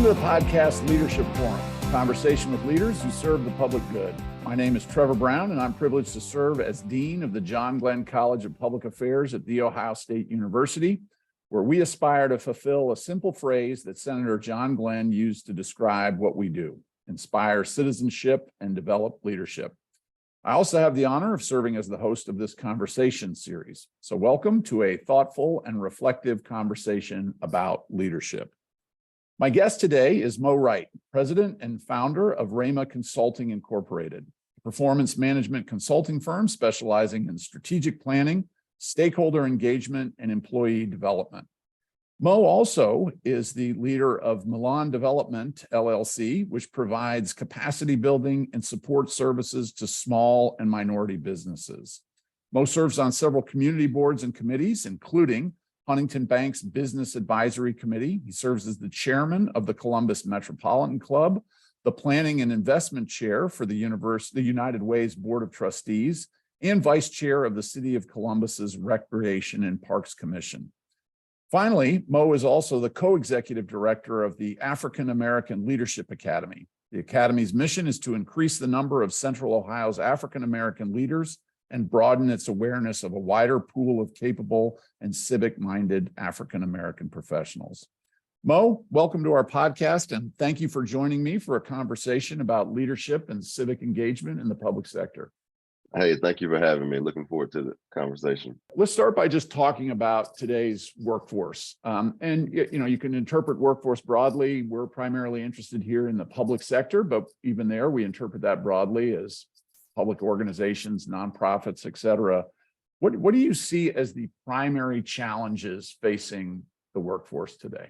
to the podcast Leadership Forum, a conversation with leaders who serve the public good. My name is Trevor Brown, and I'm privileged to serve as Dean of the John Glenn College of Public Affairs at The Ohio State University, where we aspire to fulfill a simple phrase that Senator John Glenn used to describe what we do: inspire citizenship and develop leadership. I also have the honor of serving as the host of this conversation series. So welcome to a thoughtful and reflective conversation about leadership. My guest today is Wright, president and founder of RAMA Consulting Incorporated, a performance management consulting firm specializing in strategic planning, stakeholder engagement, and employee development. Also is the leader of Milan Development, LLC, which provides capacity building and support services to small and minority businesses. Serves on several community boards and committees, including Huntington Bank's Business Advisory Committee. He serves as the chairman of the Columbus Metropolitan Club, the Planning and Investment Chair for the United Way's Board of Trustees, and vice chair of the City of Columbus's Recreation and Parks Commission. Finally, is also the co-executive director of the African American Leadership Academy. The Academy's mission is to increase the number of Central Ohio's African American leaders and broaden its awareness of a wider pool of capable and civic-minded African American professionals. Welcome to our podcast, and thank you for joining me for a conversation about leadership and civic engagement in the public sector. Hey, thank you for having me. Looking forward to the conversation. Let's start by just talking about today's workforce. And you can interpret workforce broadly. We're primarily interested here in the public sector, but even there, we interpret that broadly as public organizations, nonprofits, et cetera. What do you see as the primary challenges facing the workforce today?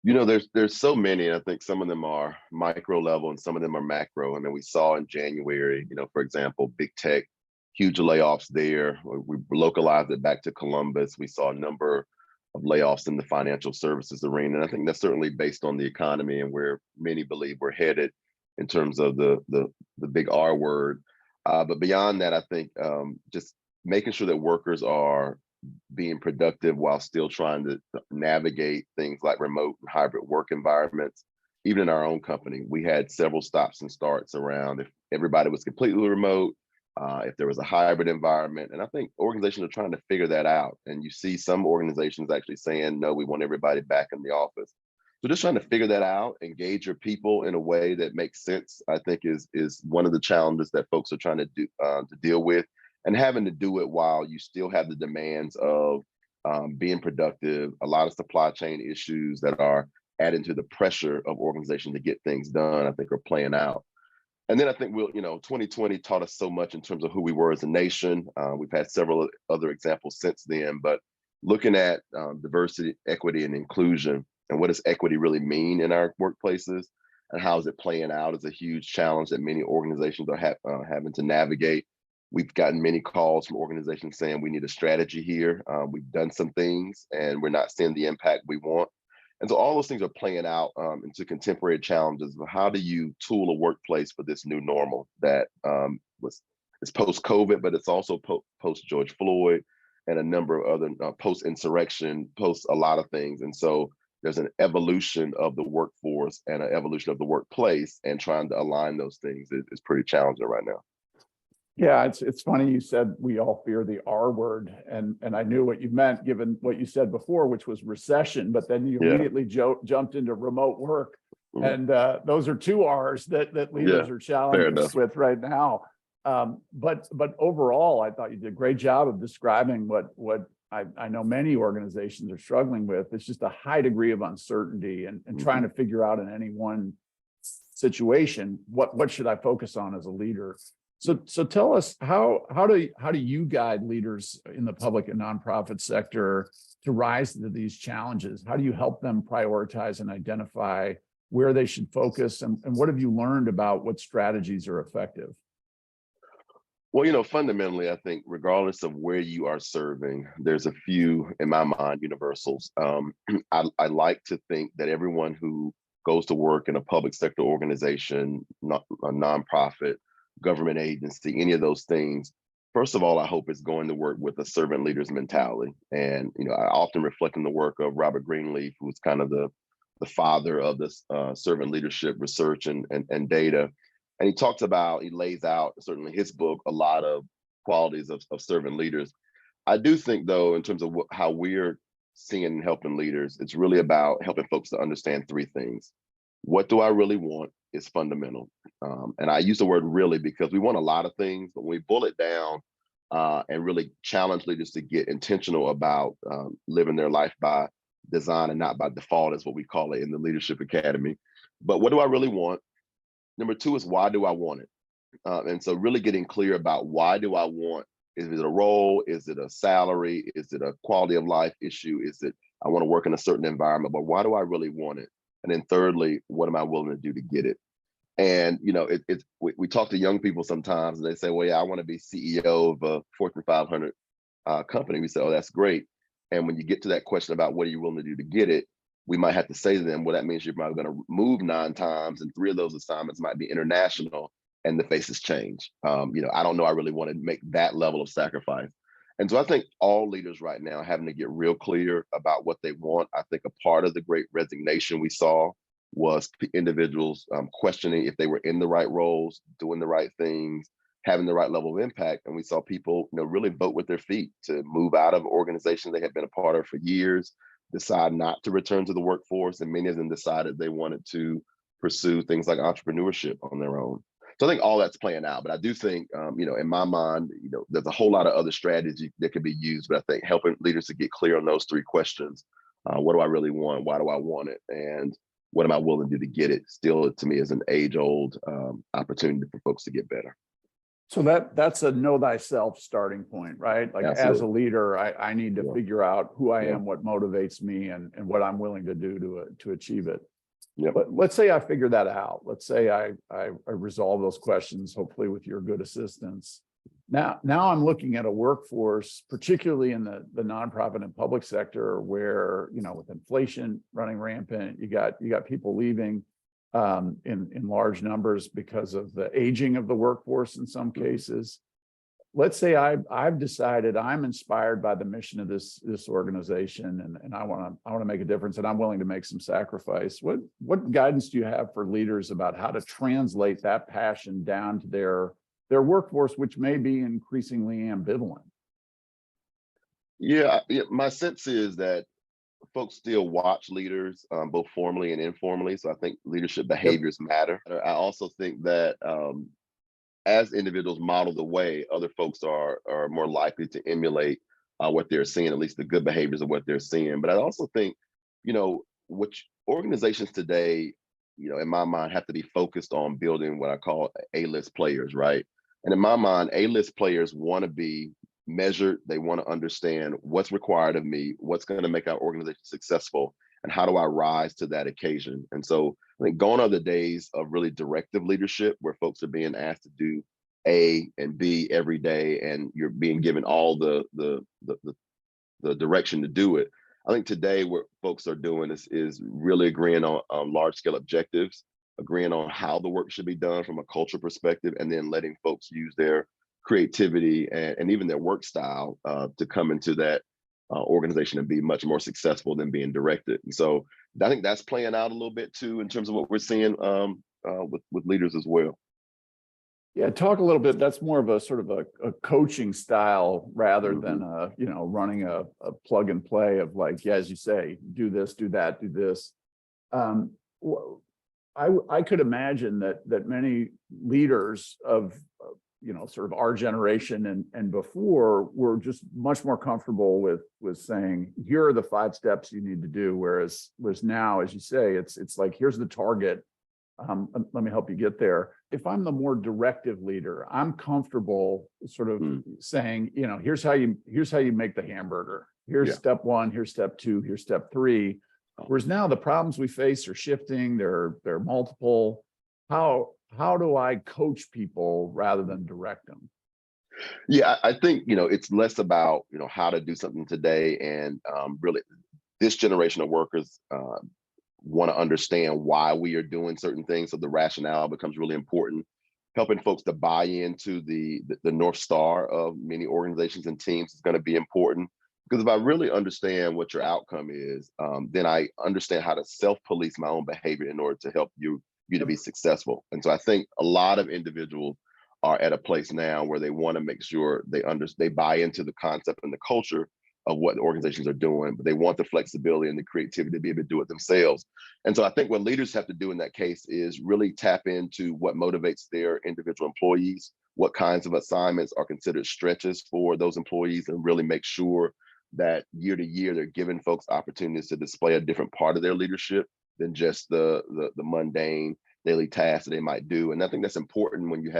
There's so many, and I think some of them are micro level and some of them are macro. I mean, we saw in January, for example, big tech, huge layoffs there. We localized it back to Columbus. We saw a number of layoffs in the financial services arena. And I think that's certainly based on the economy and where many believe we're headed in terms of the big R word. But beyond that, I think just making sure that workers are being productive while still trying to navigate things like remote and hybrid work environments. Even in our own company, we had several stops and starts around if everybody was completely remote, if there was a hybrid environment. And I think organizations are trying to figure that out. And you see some organizations actually saying, no, we want everybody back in the office. So just trying to figure that out, engage your people in a way that makes sense, I think is one of the challenges that folks are trying to deal with, and having to do it while you still have the demands of being productive. A lot of supply chain issues that are adding to the pressure of organizations to get things done, I think are playing out. And then I think 2020 taught us so much in terms of who we were as a nation. We've had several other examples since then, but looking at diversity, equity, and inclusion, and what does equity really mean in our workplaces, and how is it playing out is a huge challenge that many organizations are having to navigate. We've gotten many calls from organizations saying we need a strategy here. We've done some things and we're not seeing the impact we want. And so all those things are playing out into contemporary challenges of how do you tool a workplace for this new normal that is post-COVID, but it's also post-George Floyd and a number of other post-insurrection, post a lot of things. And so there's an evolution of the workforce and an evolution of the workplace, and trying to align those things is pretty challenging right now. Yeah, it's funny you said we all fear the R word, and I knew what you meant given what you said before, which was recession, but then you immediately jumped into remote work. And those are two R's that leaders are challenged with right now. But overall, I thought you did a great job of describing what I know many organizations are struggling with. It's just a high degree of uncertainty and trying to figure out in any one situation, what should I focus on as a leader? So tell us, how do you guide leaders in the public and nonprofit sector to rise to these challenges? How do you help them prioritize and identify where they should focus? And what have you learned about what strategies are effective? Well, fundamentally, I think regardless of where you are serving, there's a few, in my mind, universals. I like to think that everyone who goes to work in a public sector organization, not a nonprofit, government agency, any of those things, first of all, I hope is going to work with a servant leader's mentality. And, I often reflect on the work of Robert Greenleaf, who's kind of the the father of this servant leadership research and data. And he lays out, certainly his book, a lot of qualities of servant leaders. I do think, though, in terms of how we're seeing and helping leaders, it's really about helping folks to understand three things. What do I really want is fundamental. And I use the word really because we want a lot of things, but when we boil it down and really challenge leaders to get intentional about living their life by design and not by default, is what we call it in the Leadership Academy. But what do I really want? Number two is, why do I want it? And so really getting clear about, why do I want? Is it a role? Is it a salary? Is it a quality of life issue? Is it, I want to work in a certain environment, but why do I really want it? And then thirdly, what am I willing to do to get it? And, you know, we talk to young people sometimes and they say, well, yeah, I want to be CEO of a Fortune 500 company. We say, oh, that's great. And when you get to that question about what are you willing to do to get it, we might have to say to them, well, that means you're probably going to move 9 times, and 3 of those assignments might be international, and the faces change. You know, I don't know, I really want to make that level of sacrifice. And so I think all leaders right now are having to get real clear about what they want. I think a part of the great resignation we saw was individuals questioning if they were in the right roles, doing the right things, having the right level of impact. And we saw people, you know, really vote with their feet to move out of organizations they had been a part of for years, decide not to return to the workforce, and many of them decided they wanted to pursue things like entrepreneurship on their own. So I think all that's playing out, but I do think, you know, in my mind, you know, there's a whole lot of other strategies that could be used, but I think helping leaders to get clear on those 3 questions, what do I really want? Why do I want it? And what am I willing to do to get it? Still, to me, is an age-old opportunity for folks to get better. So that's a know thyself starting point, right? Like, Absolutely. As a leader, I need to figure out who I Yeah. am, what motivates me, and what I'm willing to do to achieve it. Yeah. But let's say I figure that out. Let's say I resolve those questions, hopefully with your good assistance. Now I'm looking at a workforce, particularly in the nonprofit and public sector, where, you know, with inflation running rampant, you got people leaving in large numbers because of the aging of the workforce in some cases. Let's say I've decided I'm inspired by the mission of this organization, and I want to make a difference, and I'm willing to make some sacrifice. What guidance do you have for leaders about how to translate that passion down to their workforce, which may be increasingly ambivalent? Yeah, my sense is that folks still watch leaders, both formally and informally. So I think leadership behaviors matter. I also think that as individuals model the way, other folks are more likely to emulate what they're seeing, at least the good behaviors of what they're seeing. But I also think, you know, which organizations today, you know, in my mind, have to be focused on building what I call A-list players, right? And in my mind, A-list players want to be measured. They want to understand what's required of me, what's going to make our organization successful, and how do I rise to that occasion. And so I think gone are the days of really directive leadership, where folks are being asked to do A and B every day, and you're being given all the direction to do it. I think today what folks are doing is really agreeing on large scale objectives, agreeing on how the work should be done from a culture perspective, and then letting folks use their creativity and even their work style to come into that organization and be much more successful than being directed. And so I think that's playing out a little bit too, in terms of what we're seeing with leaders as well. Yeah, talk a little bit. That's more of a sort of a coaching style rather than running a plug and play of, like, yeah, as you say, do this, do that, do this. I could imagine that many leaders of sort of our generation and before were just much more comfortable with saying, here are the 5 steps you need to do. Whereas now, as you say, it's like, here's the target. Let me help you get there. If I'm the more directive leader, I'm comfortable sort of saying, here's how you make the hamburger. Here's step 1, here's step 2, here's step 3. Whereas now the problems we face are shifting, they're multiple. How do I coach people rather than direct them? Yeah, I think, it's less about, how to do something today, and really this generation of workers want to understand why we are doing certain things. So the rationale becomes really important. Helping folks to buy into the North Star of many organizations and teams is going to be important. Because if I really understand what your outcome is, then I understand how to self-police my own behavior in order to help you to Yep. be successful. And so I think a lot of individuals are at a place now where they want to make sure they buy into the concept and the culture of what the organizations are doing, but they want the flexibility and the creativity to be able to do it themselves. And so I think what leaders have to do in that case is really tap into what motivates their individual employees, what kinds of assignments are considered stretches for those employees, and really make sure that year to year they're giving folks opportunities to display a different part of their leadership than just the mundane daily tasks that they might do. And I think that's important when you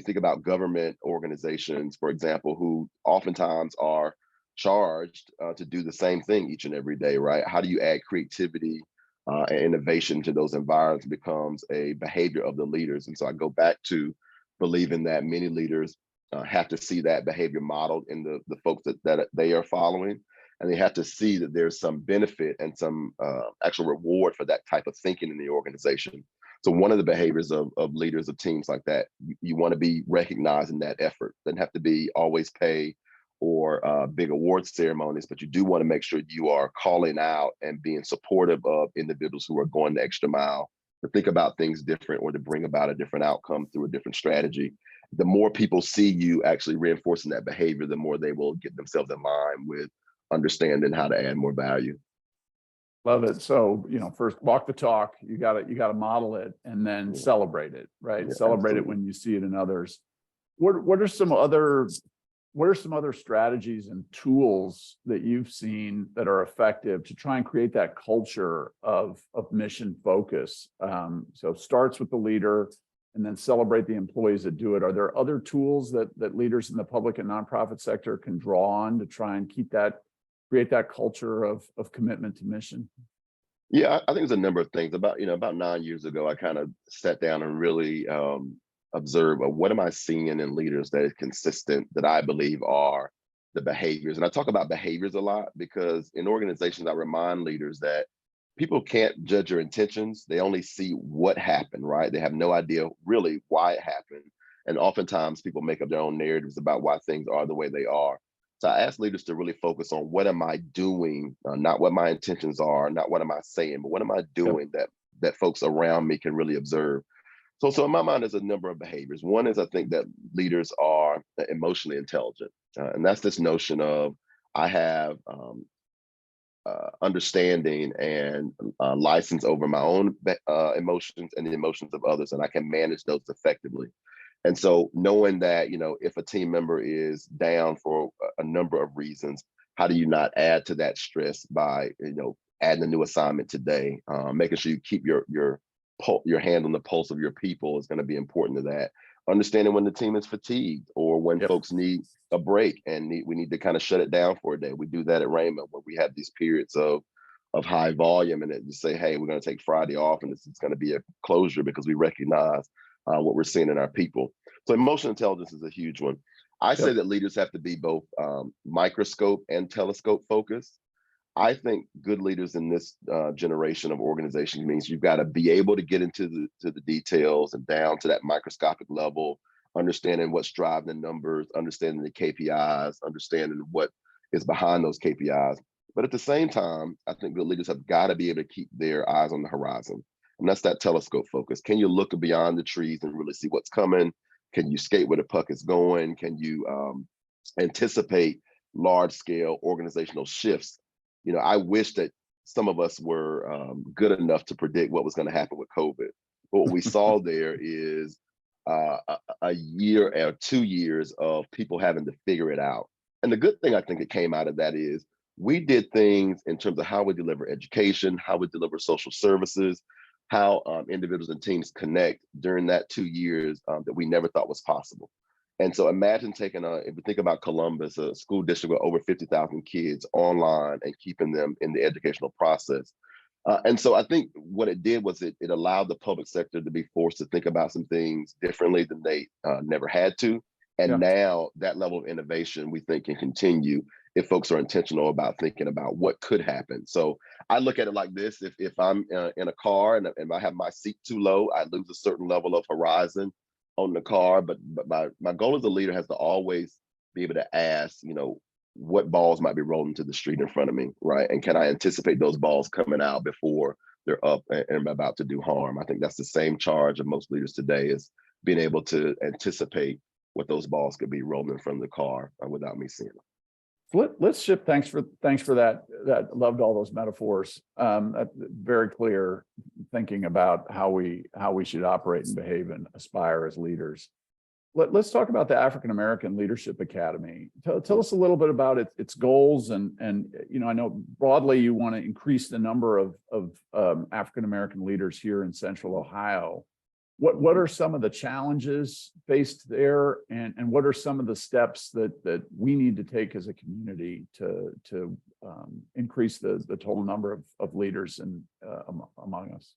think about government organizations, for example, who oftentimes are charged to do the same thing each and every day, right? How do you add creativity and innovation to those environments becomes a behavior of the leaders. And so I go back to believing that many leaders have to see that behavior modeled in the folks that they are following. And they have to see that there's some benefit and some actual reward for that type of thinking in the organization. So one of the behaviors of leaders of teams like that, you want to be recognizing that effort. Doesn't have to be always pay or big award ceremonies, but you do want to make sure you are calling out and being supportive of individuals who are going the extra mile to think about things different or to bring about a different outcome through a different strategy. The more people see you actually reinforcing that behavior, the more they will get themselves in line with understanding how to add more value. Love it. So, first walk the talk, you gotta model it and then celebrate it, right? Yeah, Celebrate it absolutely. when you see it in others. What are some other strategies and tools that you've seen that are effective to try and create that culture of mission focus? So it starts with the leader and then celebrate the employees that do it. Are there other tools that leaders in the public and nonprofit sector can draw on to try and create that culture of commitment to mission? Yeah, I think there's a number of things. About 9 years ago, I kind of sat down and really observe what am I seeing in leaders that is consistent, that I believe are the behaviors. And I talk about behaviors a lot because in organizations, I remind leaders that people can't judge your intentions. They only see what happened, right? They have no idea really why it happened. And oftentimes people make up their own narratives about why things are the way they are. So I ask leaders to really focus on what am I doing, not what my intentions are, not what am I saying, but what am I Yep. doing that folks around me can really observe. So in my mind, there's a number of behaviors. One is I think that leaders are emotionally intelligent, and that's this notion of I have understanding and license over my own emotions and the emotions of others, and I can manage those effectively. And so knowing that, if a team member is down for a number of reasons, how do you not add to that stress by, adding a new assignment today, making sure you keep your hand on the pulse of your people is going to be important to that. Understanding when the team is fatigued or when Yep. folks need a break and we need to kind of shut it down for a day. We do that at RAMA where we have these periods of high volume and then just say, hey, we're going to take Friday off and this is going to be a closure because we recognize what we're seeing in our people. So emotional intelligence is a huge one. I say Yep. that leaders have to be both microscope and telescope focused. I think good leaders in this generation of organizations means you've got to be able to get into the details and down to that microscopic level, understanding what's driving the numbers, understanding the KPIs, understanding what is behind those KPIs. But at the same time, I think good leaders have got to be able to keep their eyes on the horizon. And that's that telescope focus. Can you look beyond the trees and really see what's coming? Can you skate where the puck is going? Can you anticipate large scale organizational shifts? I wish that some of us were good enough to predict what was going to happen with COVID. But what we saw there is a year or 2 years of people having to figure it out. And the good thing I think that came out of that is we did things in terms of how we deliver education, how we deliver social services, how individuals and teams connect during that 2 years that we never thought was possible. And so imagine if we think about Columbus, a school district with over 50,000 kids online and keeping them in the educational process. And so I think what it did was it allowed the public sector to be forced to think about some things differently than they never had to. And Yeah. now that level of innovation we think can continue if folks are intentional about thinking about what could happen. So I look at it like this: if I'm in a car and I have my seat too low, I lose a certain level of horizon on the car. But my goal as a leader has to always be able to ask, what balls might be rolling to the street in front of me, right? And can I anticipate those balls coming out before they're up and about to do harm? I think that's the same charge of most leaders today, is being able to anticipate what those balls could be rolling in front of the car without me seeing them. Let's shift. Thanks for that. Loved all those metaphors. Very clear thinking about how we should operate and behave and aspire as leaders. Let's talk about the African American Leadership Academy. Tell us a little bit about its goals, and I know broadly you want to increase the number of African American leaders here in Central Ohio. What are some of the challenges faced there, and what are some of the steps that we need to take as a community to increase the total number of leaders among us?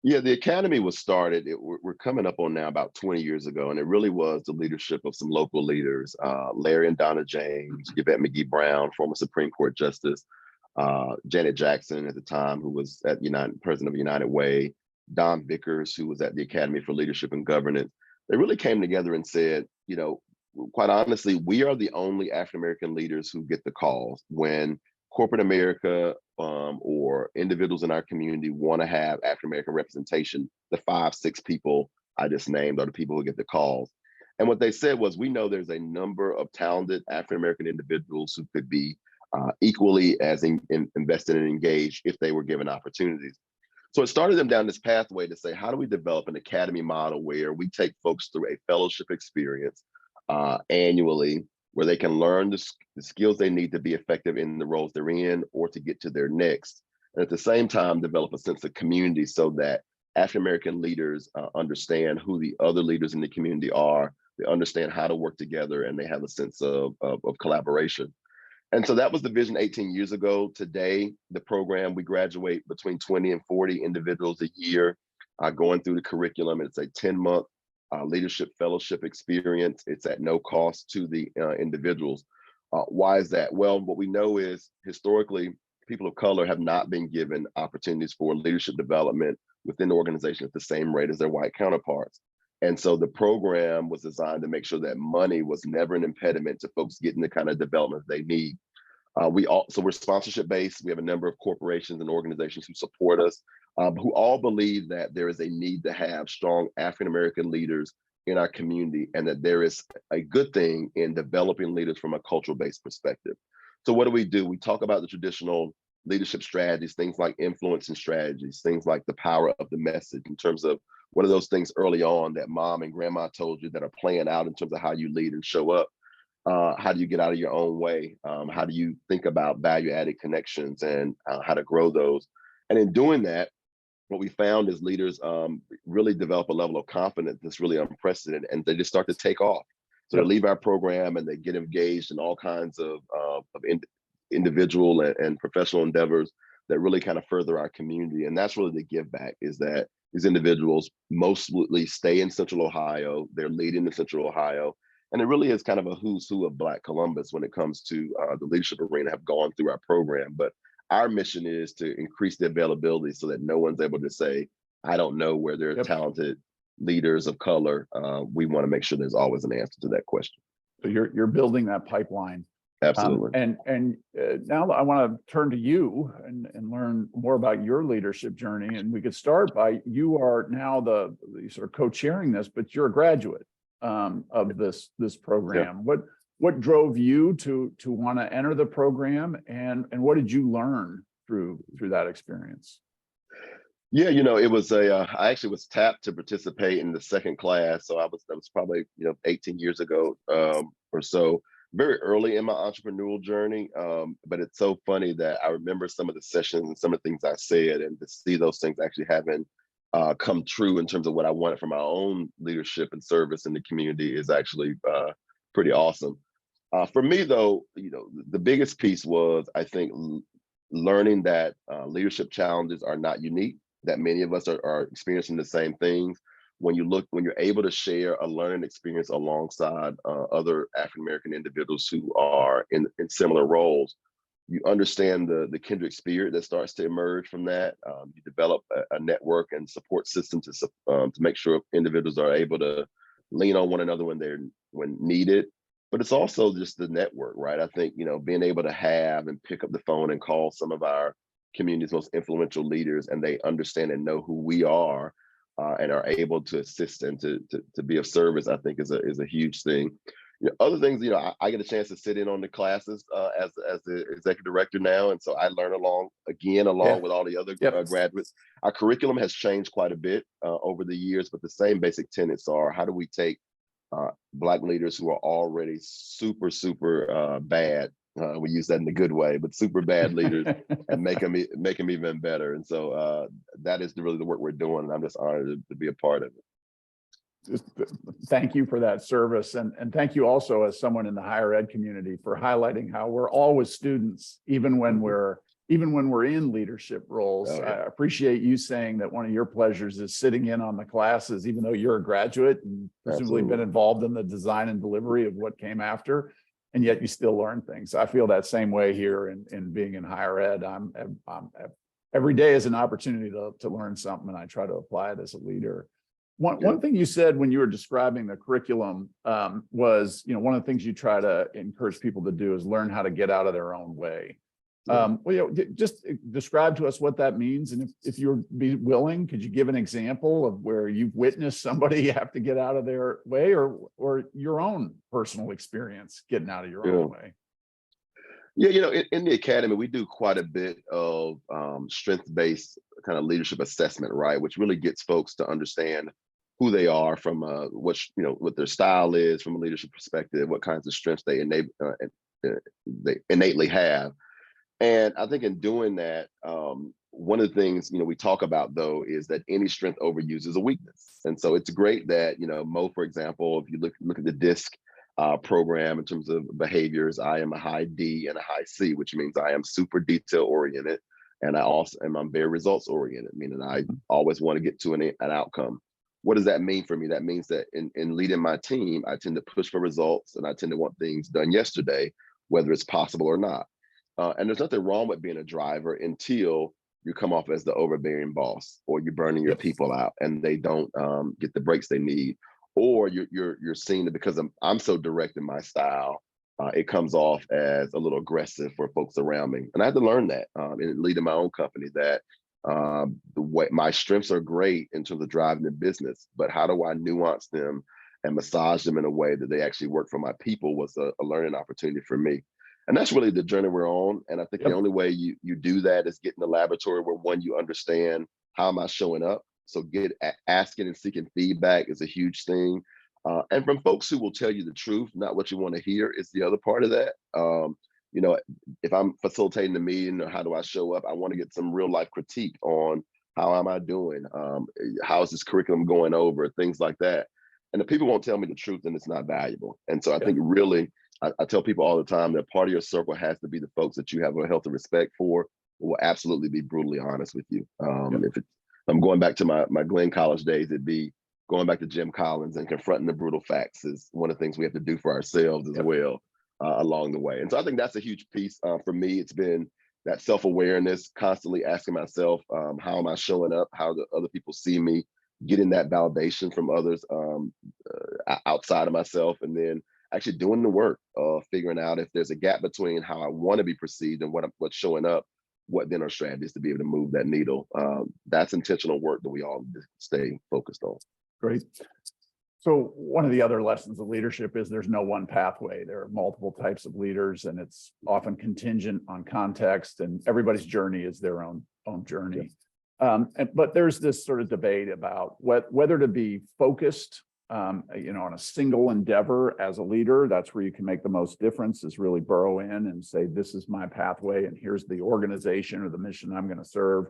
Yeah, the Academy was started, we're coming up on now about 20 years ago, and it really was the leadership of some local leaders, Larry and Donna James, Yvette McGee Brown, former Supreme Court Justice, Janet Jackson at the time, who was at president of United Way, Don Vickers, who was at the Academy for Leadership and Governance. They really came together and said, quite honestly, we are the only African-American leaders who get the calls when corporate America or individuals in our community want to have African-American representation. The 5-6 people I just named are the people who get the calls. And what they said was, we know there's a number of talented African-American individuals who could be equally as invested and engaged if they were given opportunities. So it started them down this pathway to say, how do we develop an academy model where we take folks through a fellowship experience annually, where they can learn the skills they need to be effective in the roles they're in or to get to their next. And at the same time, develop a sense of community so that African-American leaders understand who the other leaders in the community are, they understand how to work together, and they have a sense of collaboration. And so that was the vision 18 years ago. Today, the program, we graduate between 20 and 40 individuals a year going through the curriculum. It's a 10-month leadership fellowship experience. It's at no cost to the individuals. Why is that? Well, what we know is historically, people of color have not been given opportunities for leadership development within the organization at the same rate as their white counterparts. And so the program was designed to make sure that money was never an impediment to folks getting the kind of development they need. We're sponsorship based. We have a number of corporations and organizations who support us, who all believe that there is a need to have strong African-American leaders in our community, and that there is a good thing in developing leaders from a cultural-based perspective. So what do? We talk about the traditional leadership strategies, things like influencing strategies, things like the power of the message, in terms of what are those things early on that mom and grandma told you that are playing out in terms of how you lead and show up. How do you get out of your own way? How do you think about value-added connections and how to grow those? And in doing that, what we found is leaders really develop a level of confidence that's really unprecedented, and they just start to take off. So they leave our program and they get engaged in all kinds of individual and professional endeavors that really kind of further our community. And that's really the give back, is that these individuals mostly stay in Central Ohio. They're leading in Central Ohio. And it really is kind of a who's who of Black Columbus when it comes to the leadership arena, have gone through our program. But our mission is to increase the availability so that no one's able to say, I don't know where there are talented leaders of color. We want to make sure there's always an answer to that question. So you're building that pipeline. Absolutely. And now I want to turn to you and learn more about your leadership journey. And we could start by, you are now the sort of co-chairing this, but you're a graduate of this program. Yeah. What drove you to want to enter the program, and what did you learn through that experience? Yeah, it was I actually was tapped to participate in the second class. So that was probably 18 years ago or so, very early in my entrepreneurial journey. But it's so funny that I remember some of the sessions and some of the things I said, and to see those things actually having come true in terms of what I wanted for my own leadership and service in the community is actually pretty awesome. For me, though, the biggest piece was, I think, learning that leadership challenges are not unique, that many of us are experiencing the same things. When you're able to share a learning experience alongside other African-American individuals who are in similar roles, you understand the kindred spirit that starts to emerge from that. You develop a network and support system to make sure individuals are able to lean on one another when needed, but it's also just the network, right? I think, being able to have and pick up the phone and call some of our community's most influential leaders, and they understand and know who we are, and are able to assist and to be of service, I think is a huge thing. Other things, I get a chance to sit in on the classes as the executive director now, and so I learn along Yeah. with all the other Yep. graduates. Our curriculum has changed quite a bit over the years, but the same basic tenets are: how do we take Black leaders who are already super bad? We use that in a good way, but super bad leaders, and make them even better. And so that is really the work we're doing, and I'm just honored to be a part of it. Just thank you for that service, and thank you also as someone in the higher ed community for highlighting how we're always students, even when we're in leadership roles. Oh, yeah. I appreciate you saying that one of your pleasures is sitting in on the classes, even though you're a graduate and presumably been involved in the design and delivery of what came after, and yet you still learn things. I feel that same way here in being in higher ed. I'm every day is an opportunity to learn something, and I try to apply it as a leader. One thing you said when you were describing the curriculum was, one of the things you try to encourage people to do is learn how to get out of their own way. Just describe to us what that means, and if you would be willing, could you give an example of where you've witnessed somebody have to get out of their way, or your own personal experience getting out of your own way? Yeah, in the academy, we do quite a bit of strength-based kind of leadership assessment, right? Which really gets folks to understand who they are from what their style is from a leadership perspective, what kinds of strengths they innately have. And I think in doing that, one of the things we talk about though is that any strength overuse is a weakness. And so it's great that Mo, for example, if you look at the DISC program in terms of behaviors, I am a high D and a high C, which means I am super detail oriented, and I'm very results oriented, meaning I always want to get to an outcome. What does that mean for me? That means that in leading my team, I tend to push for results, and I tend to want things done yesterday, whether it's possible or not. And there's nothing wrong with being a driver until you come off as the overbearing boss, or you're burning your people out and they don't get the breaks they need, or you're seeing it because I'm so direct in my style, it comes off as a little aggressive for folks around me. And I had to learn that in leading my own company, that the way my strengths are great in terms of driving the business, but how do I nuance them and massage them in a way that they actually work for my people was a learning opportunity for me. And that's really the journey we're on. And I think the only way you do that is get in the laboratory where, one, you understand how am I showing up. So asking and seeking feedback is a huge thing. And from folks who will tell you the truth, not what you want to hear, is the other part of that. If I'm facilitating the meeting or how do I show up, I want to get some real life critique on how am I doing? How is this curriculum going over? Things like that. And if people won't tell me the truth, then it's not valuable. And so I think really, I tell people all the time that part of your circle has to be the folks that you have a healthy respect for, who will absolutely be brutally honest with you. If I'm going back to my Glenn College days, it'd be going back to Jim Collins and confronting the brutal facts is one of the things we have to do for ourselves as well along the way. And so I think that's a huge piece. For me, it's been that self-awareness, constantly asking myself, how am I showing up? How do other people see me? Getting that validation from others outside of myself, and then actually doing the work of figuring out if there's a gap between how I want to be perceived and what's showing up, what then are strategies to be able to move that needle. That's intentional work that we all stay focused on. Great. So one of the other lessons of leadership is there's no one pathway. There are multiple types of leaders, and it's often contingent on context, and everybody's journey is their own journey. But there's this sort of debate about whether to be focused on a single endeavor as a leader. That's where you can make the most difference, is really burrow in and say, this is my pathway and here's the organization or the mission I'm going to serve.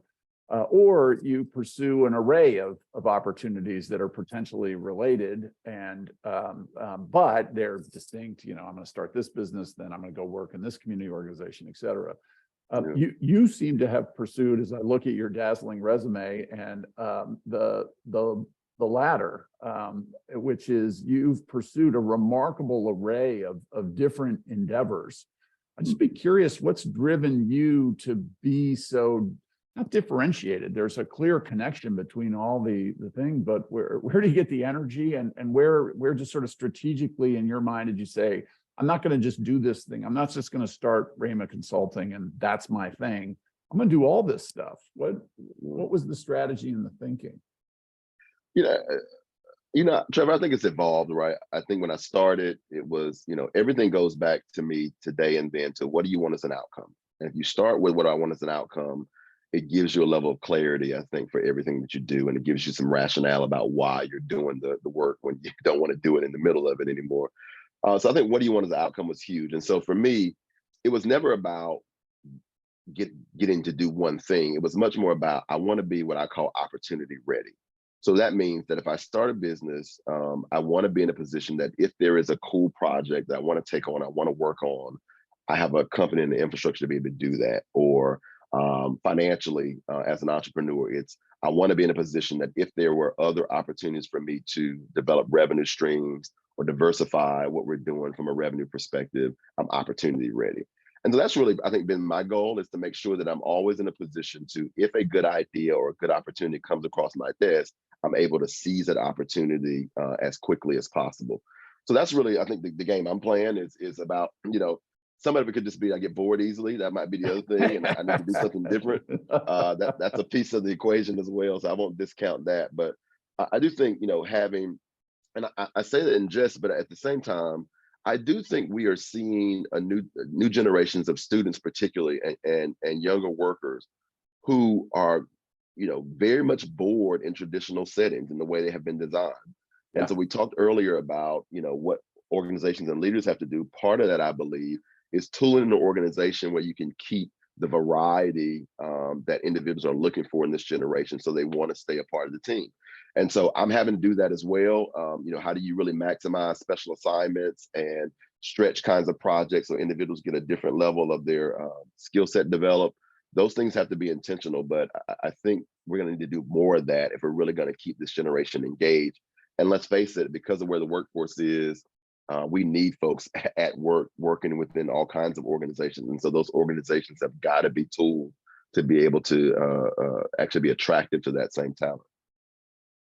Or you pursue an array of opportunities that are potentially related, and but they're distinct. I'm going to start this business, then I'm going to go work in this community organization, et cetera. You seem to have pursued, as I look at your dazzling resume, and the latter, which is you've pursued a remarkable array of different endeavors. I'd just be curious, what's driven you to be so not differentiated? There's a clear connection between all the thing, but where do you get the energy, and where just sort of strategically in your mind did you say, I'm not going to just do this thing. I'm not just going to start RAMA Consulting and that's my thing. I'm going to do all this stuff. What was the strategy and the thinking? You know, Trevor, I think it's evolved, right? I think when I started, it was, everything goes back to me today and then to what do you want as an outcome? And if you start with what I want as an outcome, it gives you a level of clarity, I think, for everything that you do. And it gives you some rationale about why you're doing the work when you don't want to do it in the middle of it anymore. So I think what do you want as an outcome was huge. And so for me, it was never about getting to do one thing. It was much more about, I want to be what I call opportunity ready. So that means that if I start a business, I want to be in a position that if there is a cool project that I want to take on, I want to work on, I have a company and the infrastructure to be able to do that. Or financially, as an entrepreneur, I want to be in a position that if there were other opportunities for me to develop revenue streams or diversify what we're doing from a revenue perspective, I'm opportunity ready. And so that's really, I think, been my goal, is to make sure that I'm always in a position to, if a good idea or a good opportunity comes across my desk, I'm able to seize that opportunity as quickly as possible. So that's really, I think, the game I'm playing is about, some of it could just be I get bored easily. That might be the other thing, and I need to do something different. That's a piece of the equation as well, so I won't discount that. But I do think, having, and I say that in jest, but at the same time, I do think we are seeing a new generations of students, particularly, and younger workers who are, very much bored in traditional settings in the way they have been designed. Yeah. And so we talked earlier about, what organizations and leaders have to do. Part of that, I believe, is tooling an organization where you can keep the variety that individuals are looking for in this generation, so they want to stay a part of the team. And so I'm having to do that as well. How do you really maximize special assignments and stretch kinds of projects so individuals get a different level of their skill set developed? Those things have to be intentional, but I think we're going to need to do more of that if we're really going to keep this generation engaged. And let's face it, because of where the workforce is, we need folks at work working within all kinds of organizations. And so those organizations have got to be tooled to be able to actually be attractive to that same talent.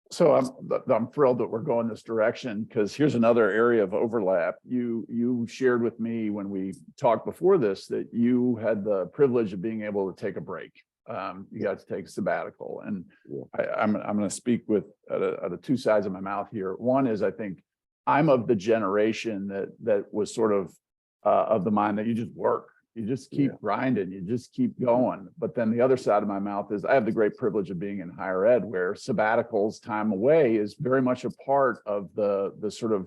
So I'm thrilled that we're going this direction, because here's another area of overlap. You shared with me when we talked before this that you had the privilege of being able to take a break. You got to take a sabbatical, and I'm going to speak with out of two sides of my mouth here. One is, I think I'm of the generation that was sort of the mind that you just work. You just keep grinding, you just keep going. But then the other side of my mouth is I have the great privilege of being in higher ed, where sabbaticals, time away, is very much a part of the sort of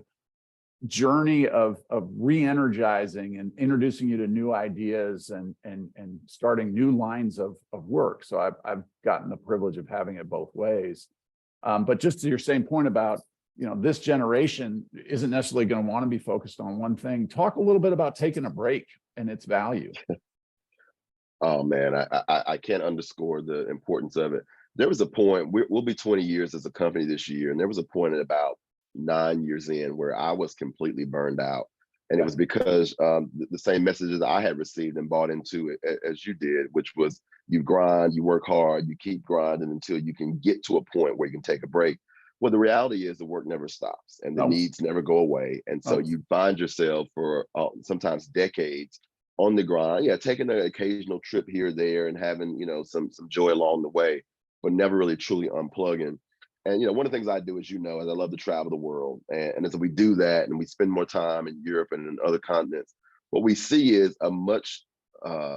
journey of re-energizing and introducing you to new ideas and starting new lines of work. So I've gotten the privilege of having it both ways. But just to your same point about, this generation isn't necessarily going to want to be focused on one thing. Talk a little bit about taking a break and its value. Oh man, I can't underscore the importance of it. There was a point, we'll be 20 years as a company this year, and there was a point at about 9 years in where I was completely burned out. And it was because the same messages I had received and bought into it as you did, which was you grind, you work hard, you keep grinding until you can get to a point where you can take a break. Well, the reality is the work never stops and the needs never go away. And so you find yourself for sometimes decades on the grind, taking an occasional trip here or there and having, some joy along the way, but never really truly unplugging. And, one of the things I do, as is I love to travel the world. And as we do that and we spend more time in Europe and in other continents, what we see is a much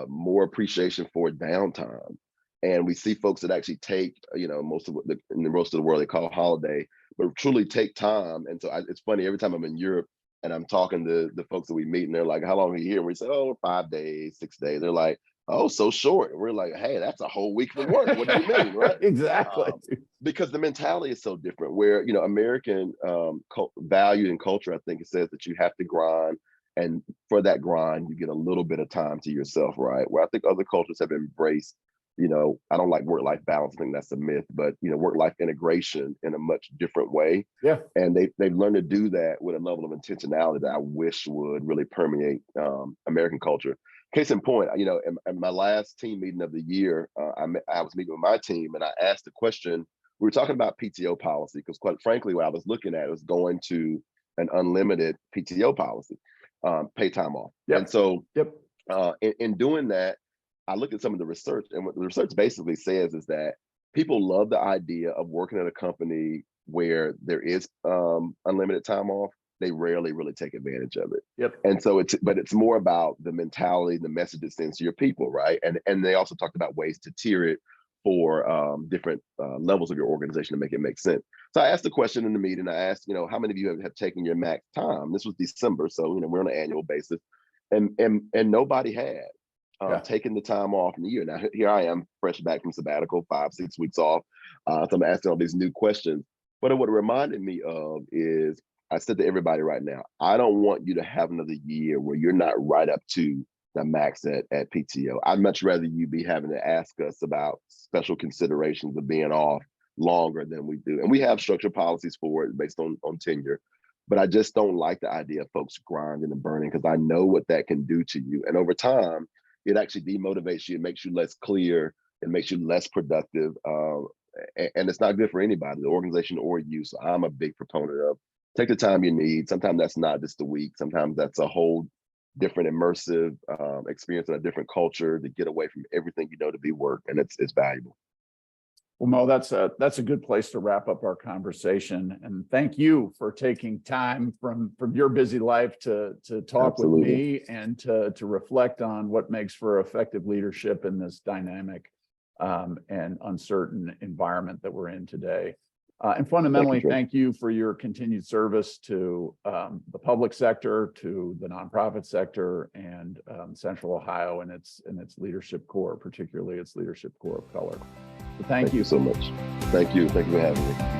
more appreciation for downtime. And we see folks that actually take, most of in the most of the world they call holiday, but truly take time. And so it's funny, every time I'm in Europe and I'm talking to the folks that we meet, and they're like, "How long are you here?" And we say, "Oh, 5 days, 6 days." They're like, "Oh, so short." And we're like, "Hey, that's a whole week of work. What do you mean?" Right? Exactly. Because the mentality is so different. Where American value and culture, I think it says that you have to grind, and for that grind, you get a little bit of time to yourself, right? Where I think other cultures have embraced. I don't like work-life balance. I think that's a myth, but work-life integration in a much different way. Yeah. And they've learned to do that with a level of intentionality that I wish would really permeate American culture. Case in point, in my last team meeting of the year, I was meeting with my team and I asked the question. We were talking about PTO policy because, quite frankly, what I was looking at was going to an unlimited PTO policy. pay time off. Yep. And so Yep. in doing that, I looked at some of the research, and what the research basically says is that people love the idea of working at a company where there is unlimited time off. They rarely really take advantage of it. Yep. And so it's more about the mentality, the message it sends to your people, right? And they also talked about ways to tier it for different levels of your organization to make it make sense. So I asked the question in the meeting. I asked, how many of you have taken your max time? This was December, so we're on an annual basis, and nobody had taken the time off in the year. Now here I am, fresh back from sabbatical, 5-6 weeks off. So I'm asking all these new questions. But what it reminded me of is I said to everybody right now, I don't want you to have another year where you're not right up to the max at PTO. I'd much rather you be having to ask us about special considerations of being off longer than we do. And we have structured policies for it based on tenure. But I just don't like the idea of folks grinding and burning, because I know what that can do to you. And over time, it actually demotivates you. It makes you less clear. It makes you less productive. And it's not good for anybody, the organization or you. So I'm a big proponent of take the time you need. Sometimes that's not just a week. Sometimes that's a whole different immersive experience in a different culture to get away from everything to be work, and it's valuable. Well, Mo, that's a good place to wrap up our conversation. And thank you for taking time from your busy life to talk Absolutely. with me and to reflect on what makes for effective leadership in this dynamic and uncertain environment that we're in today. And fundamentally, thank you for your continued service to the public sector, to the nonprofit sector, and Central Ohio and its leadership core, particularly its leadership core of color. So thank you so much. Thank you. Thank you for having me.